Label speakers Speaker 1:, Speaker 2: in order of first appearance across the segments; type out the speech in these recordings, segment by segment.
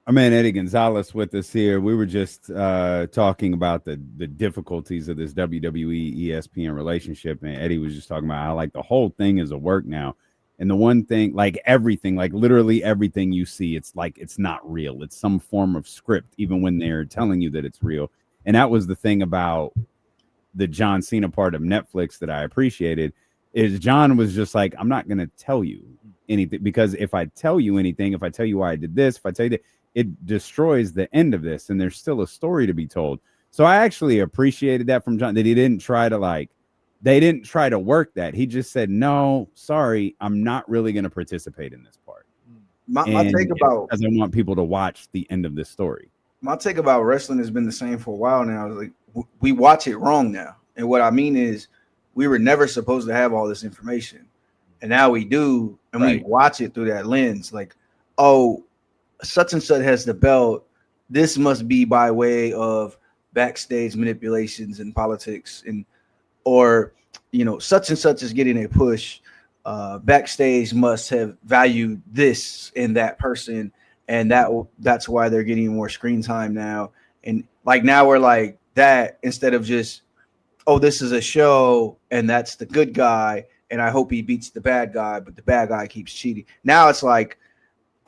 Speaker 1: Our man Eddie Gonzalez with us here. We were just talking about the difficulties of this WWE ESPN relationship, and Eddie was just talking about how like the whole thing is a work now. And the one thing, like everything, like literally everything you see, it's like it's not real. It's some form of script, even when they're telling you that it's real. And that was the thing about the John Cena part of Netflix that I appreciated is John was just like, I'm not going to tell you anything, because if I tell you anything, if I tell you why I did this, if I tell you that, it destroys the end of this, and there's still a story to be told. So I actually appreciated that from John, that he didn't try to like, they didn't try to work that. He just said, no, sorry, I'm not really going to participate in this part.
Speaker 2: My take about,
Speaker 1: because I want people to watch the end of this story.
Speaker 2: My take about wrestling has been the same for a while now. Like, we watch it wrong now. And what I mean is, we were never supposed to have all this information, and now we do, and we watch it through that lens. Like, oh, such and such has the belt. This must be by way of backstage manipulations and politics, and or such and such is getting a push. Backstage must have valued this in that person, and that's why they're getting more screen time now. And like now we're like that instead of just, oh, this is a show and that's the good guy, and I hope he beats the bad guy, but the bad guy keeps cheating. Now it's like,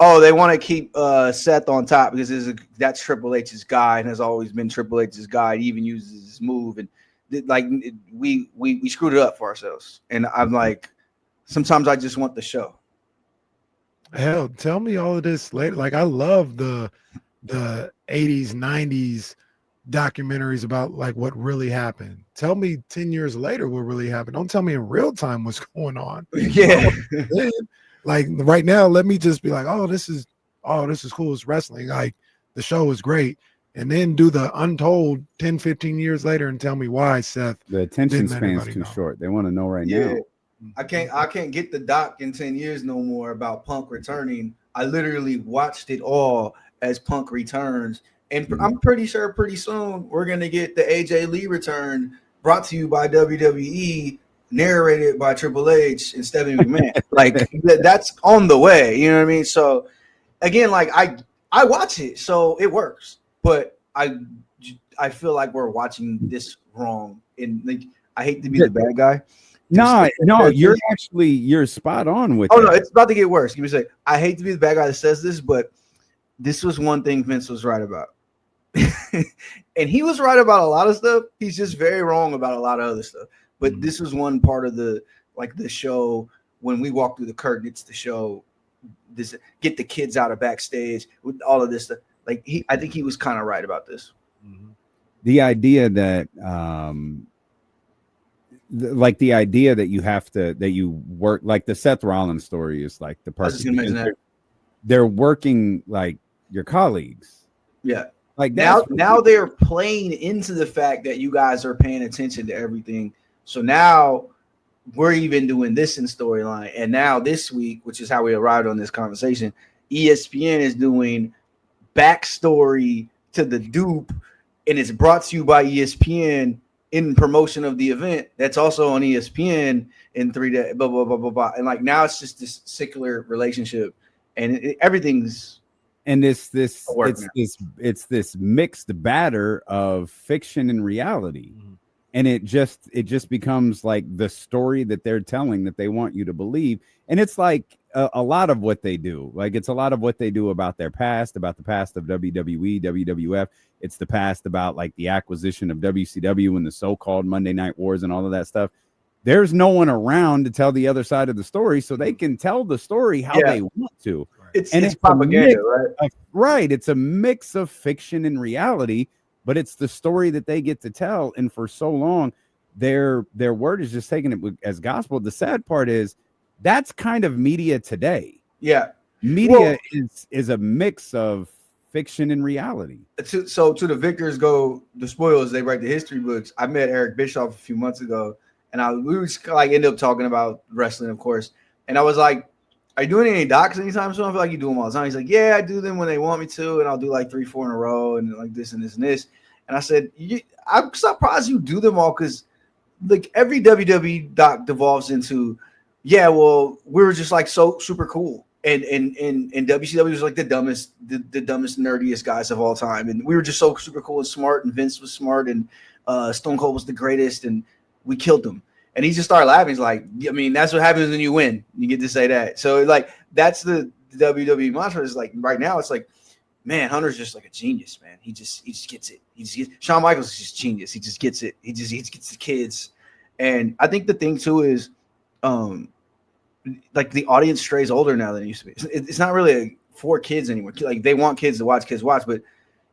Speaker 2: oh, they want to keep Seth on top because that's Triple H's guy and has always been Triple H's guy. He even uses his move, and we screwed it up for ourselves. And I'm like, sometimes I just want the show.
Speaker 3: Hell, tell me all of this later. Like, I love the 80s, 90s documentaries about like what really happened. Tell me 10 years later what really happened. Don't tell me in real time what's going on.
Speaker 2: Yeah.
Speaker 3: Like right now, let me just be like, oh, this is cool. It's wrestling. Like the show is great. And then do the untold 10, 15 years later and tell me why, Seth.
Speaker 1: The attention span's too short. They want to know right now.
Speaker 2: I can't get the doc in 10 years no more about Punk returning. I literally watched it all as Punk returns. And I'm pretty sure pretty soon we're going to get the AJ Lee return brought to you by WWE, narrated by Triple H and Stephanie McMahon. Like that's on the way. You know what I mean? So again, like I watch it, so it works. But I feel like we're watching this wrong. And like, I hate to be the bad guy.
Speaker 1: No, you're spot on with
Speaker 2: that. No, it's about to get worse. Give me a second. I hate to be the bad guy that says this, but this was one thing Vince was right about. And he was right about a lot of stuff. He's just very wrong about a lot of other stuff. But this was one part of the show. When we walk through the curtain, it's the show. This get the kids out of backstage with all of this stuff. Like I think he was kind of right about this.
Speaker 1: The idea that the idea that you have to, that you work, like the Seth Rollins story is like the person they're working like your colleagues.
Speaker 2: Yeah. Like now they're playing into the fact that you guys are paying attention to everything. So now we're even doing this in storyline. And now this week, which is how we arrived on this conversation, ESPN is doing backstory to the dupe, and it's brought to you by ESPN in promotion of the event. That's also on ESPN in 3 days, blah, blah, blah, blah, blah. And like now it's just this secular relationship, and everything's.
Speaker 1: And it's this mixed batter of fiction and reality. And it just becomes like the story that they're telling that they want you to believe. And it's like a lot of what they do. Like it's a lot of what they do about their past, about the past of WWE, WWF. It's the past about like the acquisition of WCW and the so-called Monday Night Wars and all of that stuff. There's no one around to tell the other side of the story, so they can tell the story how they want to.
Speaker 2: It's propaganda,
Speaker 1: right? It's a mix of fiction and reality, but it's the story that they get to tell. And for so long, their word is just taking it as gospel. The sad part is that's kind of media today.
Speaker 2: Yeah,
Speaker 1: media is a mix of fiction and reality.
Speaker 2: So to the victors go the spoils. They write the history books. I met Eric Bischoff a few months ago, and we was like ended up talking about wrestling, of course. And I was like, are you doing any docs anytime soon? I feel like you do them all the time. He's like, yeah, I do them when they want me to, and I'll do like 3-4 in a row, and like this and this and this. And I said, I'm surprised you do them all, because like every WWE doc devolves into, yeah, well, we were just like so super cool. and WCW was like the dumbest, nerdiest guys of all time, and we were just so super cool and smart, and Vince was smart, and Stone Cold was the greatest, and we killed them. And he just started laughing. He's like, I mean, that's what happens when you win. You get to say that. So like that's the WWE mantra. Is like right now, it's like, man, Hunter's just like a genius, man. He just gets it. Shawn Michaels is just genius. He just gets it. He just gets the kids. And I think the thing too is, like the audience strays older now than it used to be. It's not really for kids anymore. Like they want kids to watch, but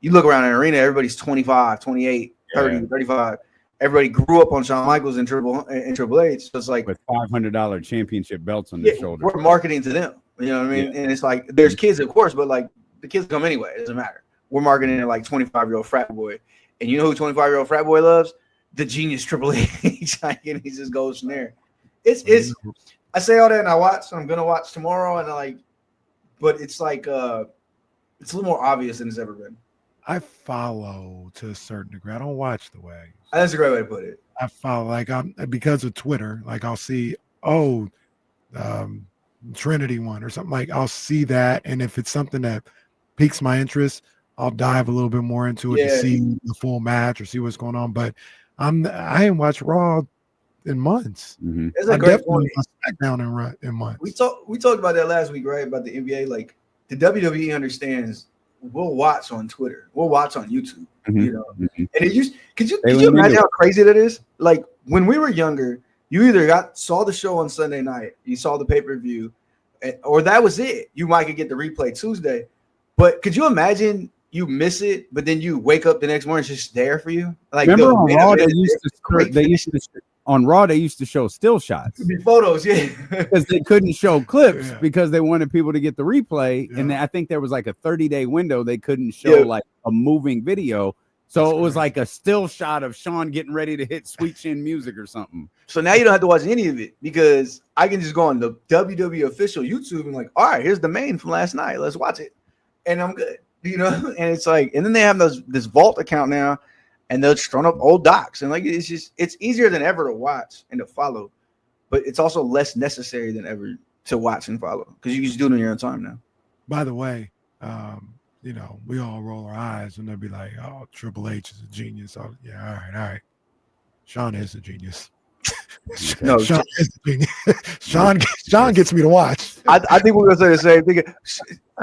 Speaker 2: you look around an arena, everybody's 25, 28, 30, 35. Everybody grew up on Shawn Michaels and Triple H. So it's like
Speaker 1: with $500 championship belts on their shoulders.
Speaker 2: We're marketing to them. You know what I mean? Yeah. And it's like there's kids, of course, but like the kids come anyway. It doesn't matter. We're marketing to like 25-year-old frat boy. And you know who 25-year-old frat boy loves? The genius Triple H. And he just goes from there. It's I say all that and I watch, so I'm gonna watch tomorrow, and but it's like it's a little more obvious than it's ever been.
Speaker 3: I follow to a certain degree. I don't watch the way.
Speaker 2: That's a great way to put it.
Speaker 3: I follow I'm because of Twitter. Like I'll see, Trinity one or something. Like I'll see that, and if it's something that piques my interest, I'll dive a little bit more into it to see the full match or see what's going on. But I ain't watched Raw in months.
Speaker 2: Mm-hmm. That's a great point.
Speaker 3: SmackDown in months.
Speaker 2: We talked about that last week, right? About the NBA. Like the WWE understands. We'll watch on Twitter. We'll watch on YouTube. Mm-hmm. You know, mm-hmm. And it used. Could you imagine how crazy that is? Like when we were younger, you either saw the show on Sunday night, you saw the pay-per-view, or that was it. You might could get the replay Tuesday. But could you imagine you miss it, but then you wake up the next morning, it's just there for you? Like
Speaker 1: remember on Raw, they used to show still shots.
Speaker 2: It'd be photos, yeah.
Speaker 1: Because they couldn't show clips because they wanted people to get the replay. Yeah. And I think there was like a 30-day window they couldn't show like a moving video. So it was like a still shot of Shawn getting ready to hit Sweet Chin music or something.
Speaker 2: So now you don't have to watch any of it because I can just go on the WWE official YouTube and like, all right, here's the main from last night. Let's watch it. And I'm good. You know, and it's like, and then they have this Vault account now, and they'll just throw up old docs, and like it's easier than ever to watch and to follow, but it's also less necessary than ever to watch and follow because you can just do it on your own time now.
Speaker 3: By the way, you know, we all roll our eyes when they'll be like, "Oh, Triple H is a genius." Oh, yeah, all right. Shawn is a genius.
Speaker 2: No,
Speaker 3: Shawn is a genius. Shawn gets me to watch.
Speaker 2: I think we're gonna say the same thing.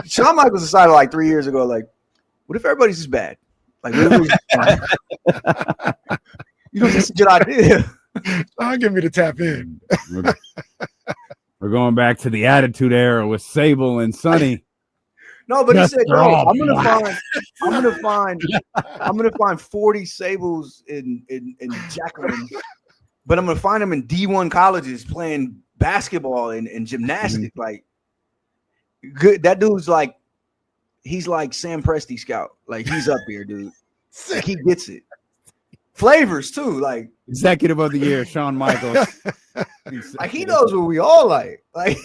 Speaker 2: Shawn Michaels decided like 3 years ago, like, what if everybody's just bad? Like, you know, that's a good idea.
Speaker 3: Shawn get me to tap in.
Speaker 1: We're going back to the Attitude Era with Sable and Sonny.
Speaker 2: No, but he said, "No, I'm gonna find 40 Sables in Jacqueline, but I'm gonna find them in D1 colleges playing basketball and gymnastics." Mm-hmm. Like, good. That dude's like, he's like Sam Presti Scout. Like, he's up here, dude. Like, he gets it. Flavors too, like
Speaker 1: executive of the year, Shawn Michaels.
Speaker 2: Like he knows what we all like. Like,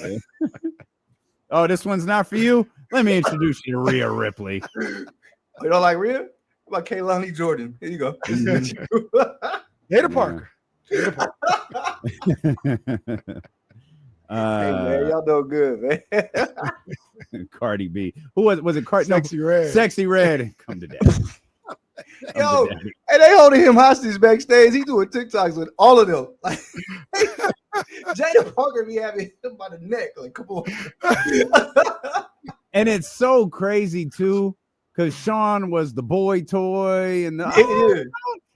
Speaker 1: oh, this one's not for you. Let me introduce you to Rhea Ripley.
Speaker 2: You don't like Rhea? How about Kaylani Jordan? Here you go.
Speaker 3: Jada Parker.
Speaker 2: Hey man, y'all know good,
Speaker 1: man. Cardi B. Who was it?
Speaker 3: Sexy Red.
Speaker 1: Sexy Red. Come to daddy.
Speaker 2: Yo, and they holding him hostage backstage. He doing TikToks with all of them. Like, Jada Parker be having him by the neck. Like, come on.
Speaker 1: And it's so crazy too, because Shawn was the boy toy, and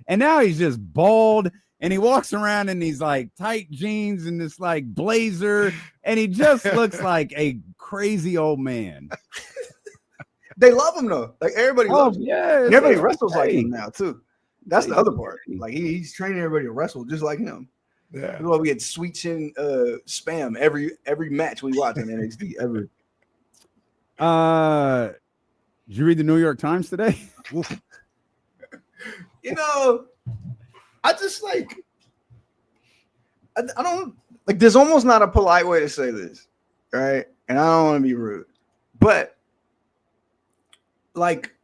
Speaker 1: and now he's just bald, and he walks around in these like tight jeans and this like blazer, and he just looks like a crazy old man.
Speaker 2: They love him though. Like everybody loves him.
Speaker 1: Yeah,
Speaker 2: everybody wrestles like him now too. That's the other part. Like he's training everybody to wrestle just like him. Yeah. That's why we get Sweet Chin spam every match we watch on NXT ever.
Speaker 1: Did you read the New York Times today?
Speaker 2: You know, I just like I don't like. There's almost not a polite way to say this, right? And I don't want to be rude, but like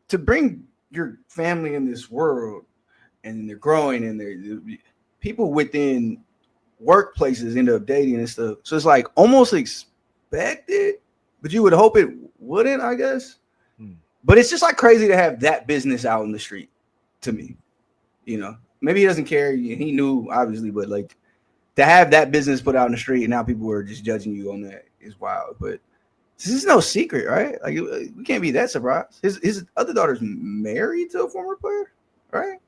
Speaker 2: to bring your family in this world and they're growing and they're people within workplaces end up dating and stuff. So it's like almost expected, but you would hope it wouldn't, I guess. But it's just like crazy to have that business out in the street to me. You know, maybe he doesn't care. He knew, obviously, but like to have that business put out in the street and now people are just judging you on that is wild. But this is no secret, right? Like we can't be that surprised. His other daughter's married to a former player, right?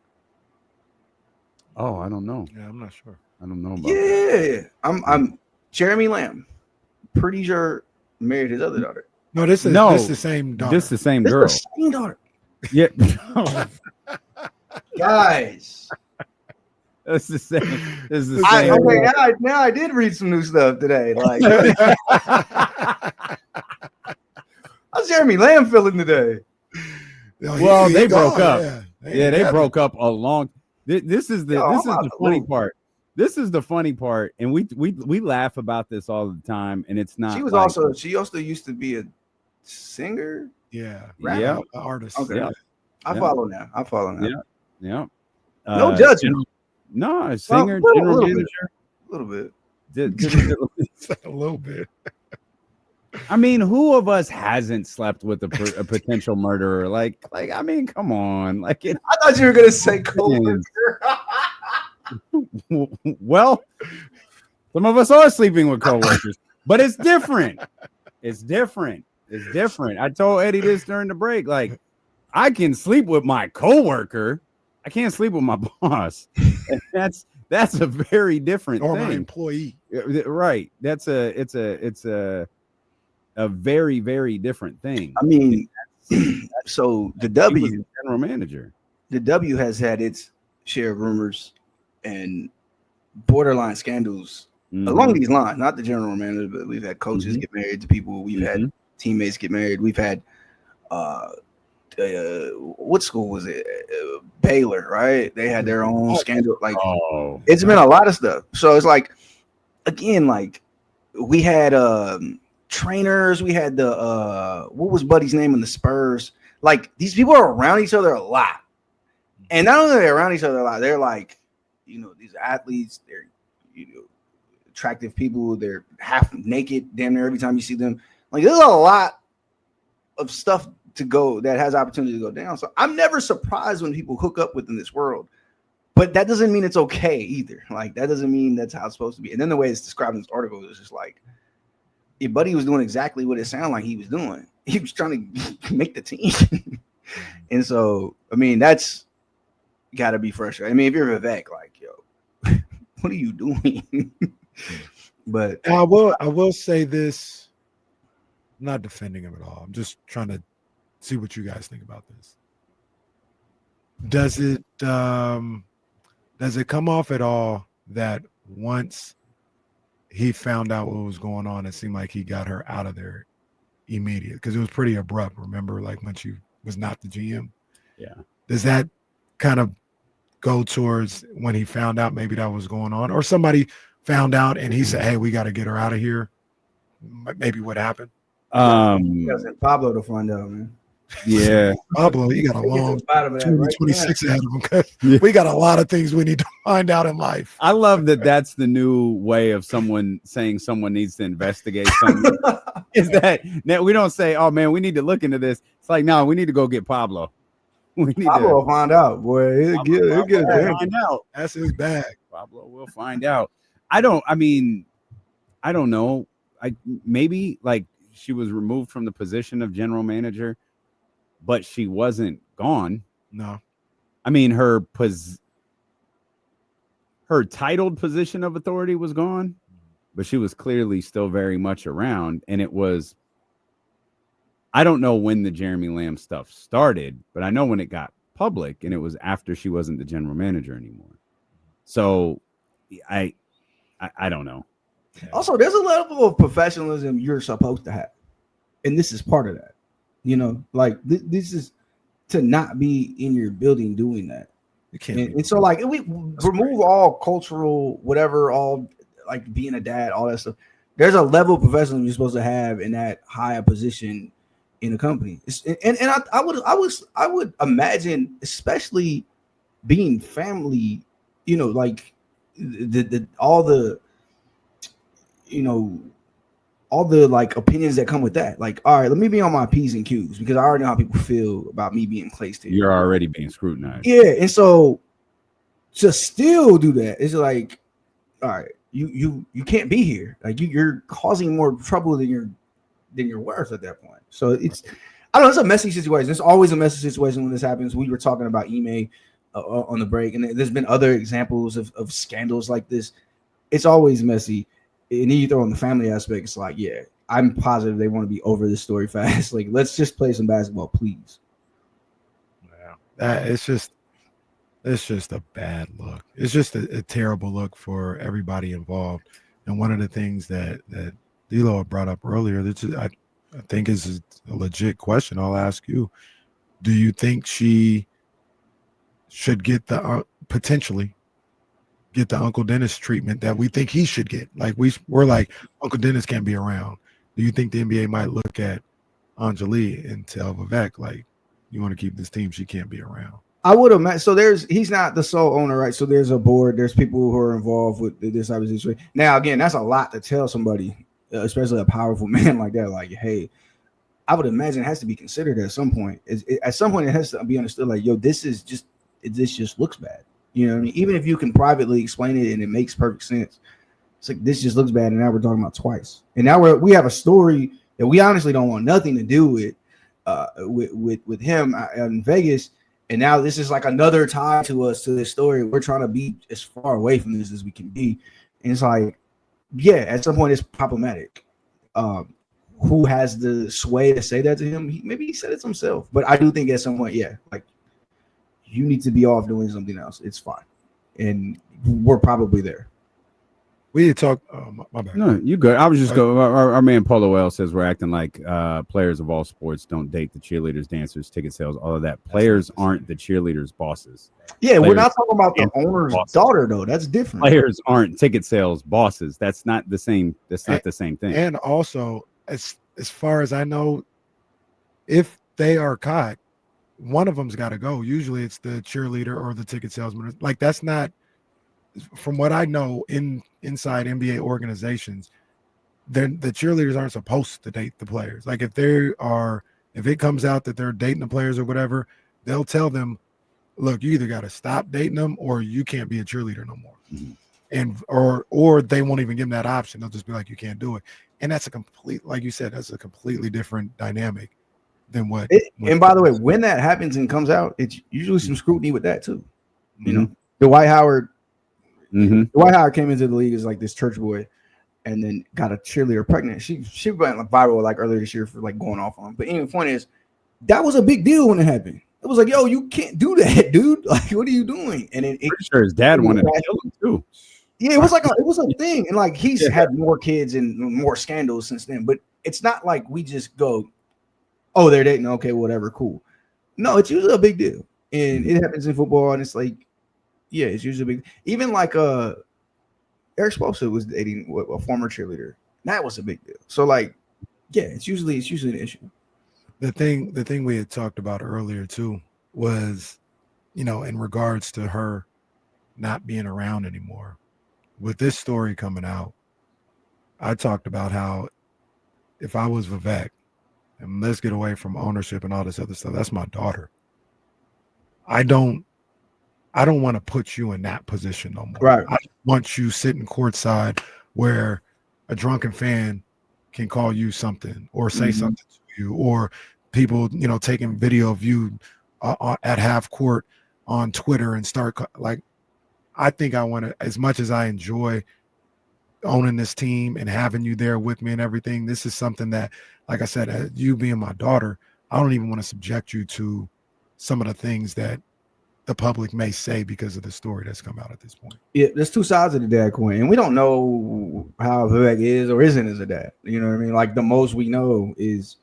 Speaker 1: Oh, I don't know.
Speaker 3: Yeah, I'm not sure.
Speaker 1: I don't know about that.
Speaker 2: I'm Jeremy Lamb. Pretty sure married his other daughter.
Speaker 3: No, this is the same daughter.
Speaker 1: This is the same girl.
Speaker 2: The same daughter.
Speaker 1: Yeah.
Speaker 2: Guys.
Speaker 1: That's the same. This is the same.
Speaker 2: Okay, now I did read some new stuff today. Like how's Jeremy Lamb feeling today?
Speaker 1: Well, they broke up.
Speaker 3: Yeah,
Speaker 1: they broke up a long. This is the funny part. This is the funny part, and we laugh about this all the time, and it's not.
Speaker 2: She also used to be a singer.
Speaker 3: Yeah,
Speaker 1: yeah,
Speaker 3: artist.
Speaker 2: Okay,
Speaker 3: yeah.
Speaker 2: I follow now.
Speaker 1: Yeah.
Speaker 2: No judgment.
Speaker 1: No, a singer, general manager.
Speaker 2: A little bit.
Speaker 3: A little bit.
Speaker 1: I mean, who of us hasn't slept with a potential murderer? Like, I mean, come on. Like,
Speaker 2: I thought you were gonna say coworker.
Speaker 1: Well, some of us are sleeping with coworkers, but it's different. It's different. I told Eddie this during the break. Like, I can sleep with my coworker. I can't sleep with my boss. And that's a very different
Speaker 3: or
Speaker 1: thing.
Speaker 3: my employee.
Speaker 1: Right. It's a very, very different thing.
Speaker 2: I mean, so the
Speaker 1: general manager.
Speaker 2: The W has had its share of rumors and borderline scandals along these lines. Not the general manager, but we've had coaches get married to people. We've had teammates get married. We've had what school was it? Baylor, right? They had their own scandal. Like it's been a lot of stuff. So it's like, again, like we had trainers. We had the what was Buddy's name in the Spurs? Like these people are around each other a lot, and not only are they around each other a lot, they're like, you know, these athletes. They're, you know, attractive people. They're half naked, damn near every time you see them. Like there's a lot of stuff to go that has opportunity to go down. So I'm never surprised when people hook up within this world, but that doesn't mean it's okay either. Like that doesn't mean that's how it's supposed to be. And then the way it's described in this article is just like, your buddy was doing exactly what it sounded like he was doing. He was trying to make the team. And so, I mean, that's gotta be frustrating. I mean, if you're Vivek, like, yo, what are you doing? But
Speaker 3: I will say this. I'm not defending him at all. I'm just trying to see what you guys think about this. Does it come off at all that once he found out what was going on, it seemed like he got her out of there immediate? Because it was pretty abrupt. Remember, like when she was not the GM.
Speaker 1: Yeah.
Speaker 3: Does that kind of go towards when he found out maybe that was going on, or somebody found out and he said, "Hey, we got to get her out of here"? Maybe what happened?
Speaker 2: Pablo to find out, man.
Speaker 1: Yeah,
Speaker 3: Pablo, you got a long 2026 ahead of him. We got a lot of things we need to find out in life.
Speaker 1: I love that. That's the new way of someone saying someone needs to investigate something. Is that we don't say, "Oh man, we need to look into this." It's like, no, we need to go get Pablo. We need
Speaker 2: Pablo will find out, boy. He'll get
Speaker 1: find out.
Speaker 3: That's his bag.
Speaker 1: Pablo will find out. I don't know. Maybe like she was removed from the position of general manager, but she wasn't gone.
Speaker 3: No.
Speaker 1: I mean, her titled position of authority was gone, but she was clearly still very much around. And it was, I don't know when the Jeremy Lamb stuff started, but I know when it got public, and it was after she wasn't the general manager anymore. So I don't know.
Speaker 2: Also, there's a level of professionalism you're supposed to have, and this is part of that. You know, like this is to not be in your building doing that. And so, like, we remove all cultural, whatever, all like being a dad, all that stuff. There's a level of professionalism you're supposed to have in that higher position in a company. I would imagine, especially being family, you know, like all the, you know, all the like opinions that come with that. Like, all right, let me be on my P's and Q's because I already know how people feel about me being placed here.
Speaker 1: You're already being scrutinized.
Speaker 2: Yeah, and so to still do that, it's like, all right, you can't be here. Like you're causing more trouble than you're worth at that point. So it's, I don't know, it's a messy situation. It's always a messy situation when this happens. We were talking about Ime on the break, and there's been other examples of scandals like this. It's always messy. And then you throw in the family aspect. It's like, yeah, I'm positive they want to be over this story fast. Like, let's just play some basketball, please.
Speaker 3: Yeah, it's just a bad look. It's just a terrible look for everybody involved. And one of the things that D'Lo brought up earlier, I think is a legit question. I'll ask you: do you think she should get the potentially get the Uncle Dennis treatment that we think he should get? Like we're like, Uncle Dennis can't be around. Do you think the NBA might look at Angelique and tell Vivek, like, you want to keep this team, she can't be around?
Speaker 2: I would imagine. So he's not the sole owner, right? So there's a board. There's people who are involved with this type of situation. Now, again, that's a lot to tell somebody, especially a powerful man like that. Like, hey, I would imagine it has to be considered at some point. At some point, it has to be understood. Like, yo, this just looks bad. You know what I mean? Even if you can privately explain it and it makes perfect sense, it's like this just looks bad. And now we're talking about twice. And now we have a story that we honestly don't want nothing to do with him in Vegas. And now this is like another tie to us to this story. We're trying to be as far away from this as we can be. And it's like, yeah, at some point it's problematic. Who has the sway to say that to him? Maybe he said it himself. But I do think at some point, yeah, like you need to be off doing something else. It's fine. And we're probably there.
Speaker 3: We had talked. My bad.
Speaker 1: No, you good. I was just going. Our man Polo L says we're acting like players of all sports don't date the cheerleaders, dancers, ticket sales, all of that. Players aren't the cheerleaders' bosses.
Speaker 2: Yeah, we're not talking about the owner's daughter though. That's different.
Speaker 1: Players aren't ticket sales bosses. That's not the same. That's not the same thing.
Speaker 3: And also, as far as I know, if they are caught, one of them's got to go. Usually, it's the cheerleader or the ticket salesman. Like that's not. From what I know, inside NBA organizations, the cheerleaders aren't supposed to date the players. Like if it comes out that they're dating the players or whatever, they'll tell them, look, you either got to stop dating them or you can't be a cheerleader no more. Mm-hmm. And or they won't even give them that option. They'll just be like, you can't do it. And that's like you said, that's a completely different dynamic than what.
Speaker 2: And by the way, when that happens and comes out, it's usually some scrutiny with that too. You know, Dwight Howard. Mm-hmm. Dwight Howard came into the league as like this church boy, and then got a cheerleader pregnant. She went viral like earlier this year for like going off on him. But anyway, the point is, that was a big deal when it happened. It was like, yo, you can't do that, dude. Like, what are you doing? And then pretty
Speaker 1: sure his dad wanted to kill him too.
Speaker 2: Yeah, it was a thing, and like he's had more kids and more scandals since then. But it's not like we just go, oh, they're dating, okay, whatever, cool. No, it's usually a big deal, and it happens in football, and it's like. Yeah, it's usually big. Even like Eric Spoelstra was dating a former cheerleader. That was a big deal. So like, yeah, it's usually an issue.
Speaker 3: The thing we had talked about earlier too was, you know, in regards to her not being around anymore. With this story coming out, I talked about how if I was Vivek, and let's get away from ownership and all this other stuff, that's my daughter. I don't want to put you in that position no more.
Speaker 2: Right.
Speaker 3: I want you sitting courtside where a drunken fan can call you something or say something to you, or people, you know, taking video of you at half court on Twitter and start like. I think I want to, as much as I enjoy owning this team and having you there with me and everything, this is something that, like I said, you being my daughter, I don't even want to subject you to some of the things that the public may say because of the story that's come out at this point.
Speaker 2: Yeah, there's two sides of the dad coin, and we don't know how Vivek is or isn't as a dad. You know what I mean? Like the most we know is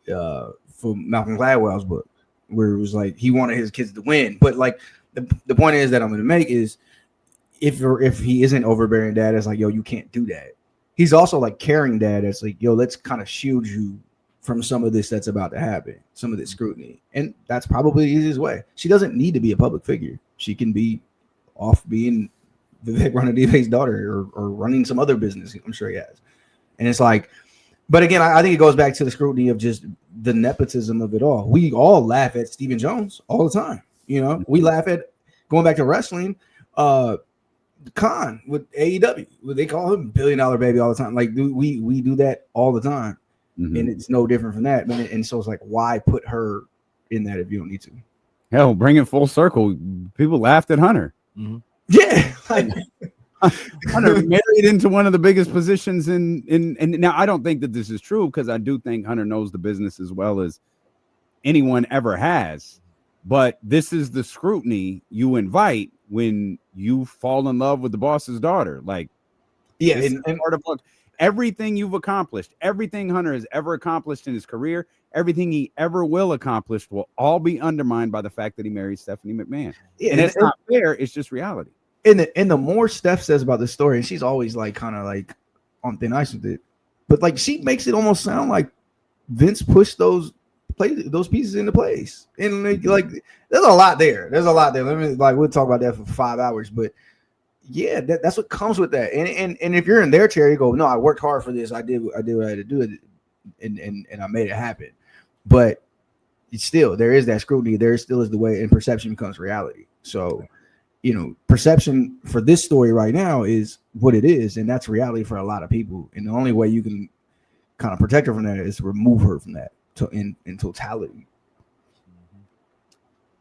Speaker 2: for Malcolm Gladwell's book, where it was like he wanted his kids to win. But like the point is that I'm going to make is if he isn't overbearing dad, it's like, yo, you can't do that. He's also like caring dad. It's like, yo, let's kind of shield you from some of this that's about to happen, some of this scrutiny. And that's probably the easiest way. She doesn't need to be a public figure. She can be off being Vivek Ranadive's daughter or running some other business. I'm sure he has. And it's like, but again, I think it goes back to the scrutiny of just the nepotism of it all. We all laugh at Stephen Jones all the time. You know, we laugh at, going back to wrestling, Khan with AEW. They call him $1 billion baby all the time. Like we do that all the time. And it's no different from that. And so it's like, why put her in that if you don't need to?
Speaker 1: Hell, bring it full circle. People laughed at Hunter.
Speaker 2: Yeah. Like,
Speaker 1: Hunter married into one of the biggest positions in now I don't think that this is true because I do think Hunter knows the business as well as anyone ever has, but this is the scrutiny you invite when you fall in love with the boss's daughter. Like,
Speaker 2: yeah, and
Speaker 1: part of everything you've accomplished, everything Hunter has ever accomplished in his career, everything he ever will accomplish will all be undermined by the fact that he married Stephanie McMahon. Yeah, and it's not fair, it's just reality.
Speaker 2: And the more Steph says about this story, and she's always like kind of like on thin ice with it, but like she makes it almost sound like Vince pushed those pieces into place. And like there's a lot there. Let me we'll talk about that for 5 hours, but yeah, that's what comes with that. And if you're in their chair, you go, no, I worked hard for this. I did what I had to do, and I made it happen. But still, there is that scrutiny. There still is the way, and perception becomes reality. So. You know, perception for this story right now is what it is, and that's reality for a lot of people. And the only way you can kind of protect her from that is to remove her from that in totality.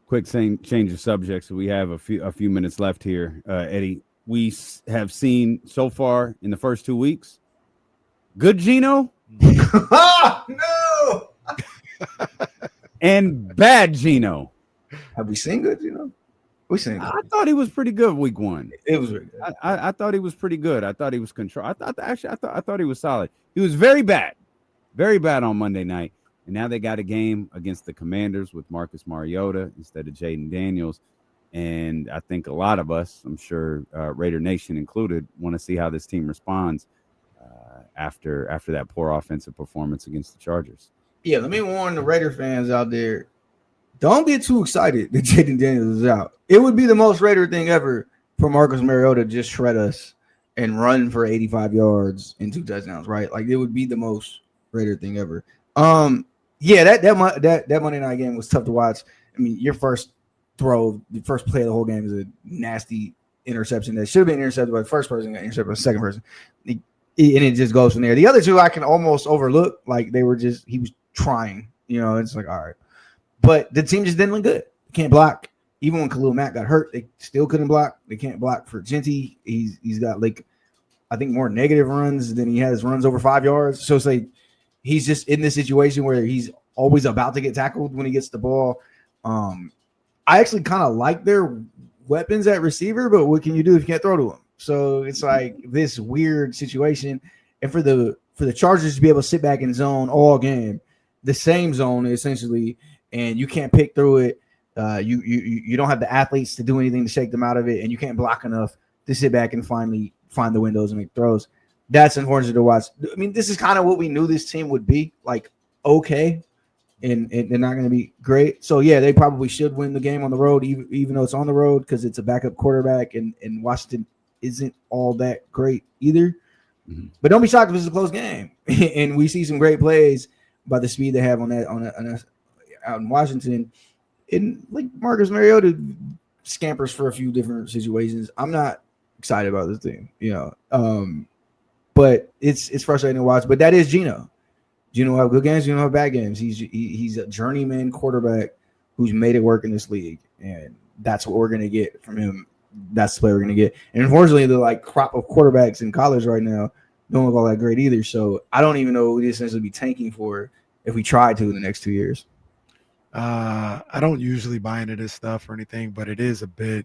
Speaker 1: Quick change of subject. So we have a few minutes left here, Eddie. We have seen so far in the first 2 weeks, good Gino,
Speaker 2: no,
Speaker 1: and bad Gino.
Speaker 2: Have we seen good Gino?
Speaker 1: I thought he was pretty good week 1.
Speaker 2: It was really good.
Speaker 1: I thought he was pretty good. I thought he was control. I thought he was solid. He was very bad on Monday night. And now they got a game against the Commanders with Marcus Mariota instead of Jaden Daniels. And I think a lot of us, I'm sure Raider Nation included, want to see how this team responds after that poor offensive performance against the Chargers.
Speaker 2: Yeah, let me warn the Raider fans out there. Don't get too excited that Jaden Daniels is out. It would be the most Raider thing ever for Marcus Mariota to just shred us and run for 85 yards and 2 touchdowns, right? Like it would be the most Raider thing ever. Yeah, that Monday night game was tough to watch. I mean, your first throw, the first play of the whole game is a nasty interception that should have been intercepted by the first person, got intercepted by the second person. And it just goes from there. The other two I can almost overlook. Like he was trying, you know, it's like, all right. But the team just didn't look good. Can't block. Even when Khalil Mack got hurt, they still couldn't block. They can't block for Genty. He's got I think more negative runs than he has runs over 5 yards. So it's like he's just in this situation where he's always about to get tackled when he gets the ball. I actually kind of like their weapons at receiver, but what can you do if you can't throw to them? So it's like this weird situation. And for the Chargers to be able to sit back in zone all game, the same zone essentially, and you can't pick through it. You don't have the athletes to do anything to shake them out of it, and you can't block enough to sit back and finally find the windows and make throws. That's unfortunate to watch. I mean, this is kind of what we knew this team would be, like, okay, and they're not going to be great. So, yeah, they probably should win the game on the road, even though it's on the road because it's a backup quarterback, and Washington isn't all that great either. Mm-hmm. But don't be shocked if it's a close game. And we see some great plays by the speed they have on out in Washington. And like Marcus Mariota scampers for a few different situations. I'm not excited about this thing, you know. But it's frustrating to watch. But that is Gino. Gino have good games. Gino have bad games. He's a journeyman quarterback who's made it work in this league, and that's what we're gonna get from him. That's the play we're gonna get. And unfortunately, the crop of quarterbacks in college right now don't look all that great either. So I don't even know what we'd essentially be tanking for if we tried to in the next 2 years.
Speaker 3: I don't usually buy into this stuff or anything, but it is a bit,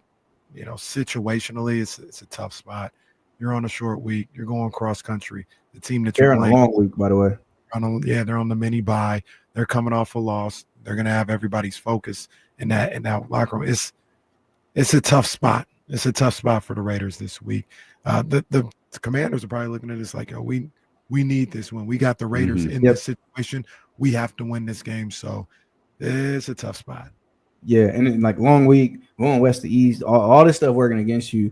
Speaker 3: situationally, it's a tough spot. You're on a short week. You're going cross country. The team that
Speaker 2: they're on a long week, by the way.
Speaker 3: They're on the mini bye. They're coming off a loss. They're going to have everybody's focus in that locker room. It's a tough spot. It's a tough spot for the Raiders this week. The Commanders are probably looking at this like, we need this win. We got the Raiders in this situation. We have to win this game. So it's a tough spot.
Speaker 2: Yeah, and then, long week, going west to east, all this stuff working against you.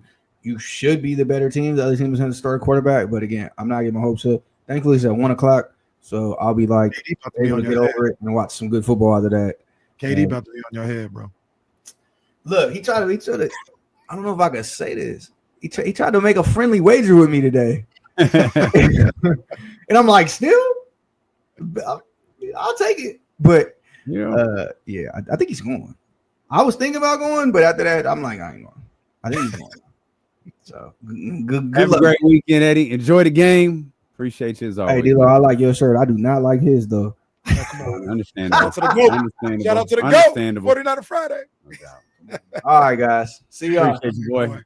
Speaker 2: you should be the better team. The other team is going to start a quarterback, but again, I'm not getting my hopes up. Thankfully, it's at 1:00, so I'll be like able to get over it and watch some good football out of that.
Speaker 3: KD about to be on your head, bro.
Speaker 2: Look, he tried to. I don't know if I could say this. He tried to make a friendly wager with me today, and I'm like, still, I'll take it. But yeah, I think he's going. I was thinking about going, but after that, I'm like, I ain't going. I think he's going. So good
Speaker 1: Have
Speaker 2: luck.
Speaker 1: a great weekend, Eddie. Enjoy the game. Appreciate you as always.
Speaker 2: Hey, D-Lo, I like your shirt. I do not like his though.
Speaker 1: Understandable.
Speaker 3: Shout out to the GOAT. 49er Friday.
Speaker 2: All right, guys. See y'all.
Speaker 1: Appreciate you, boy.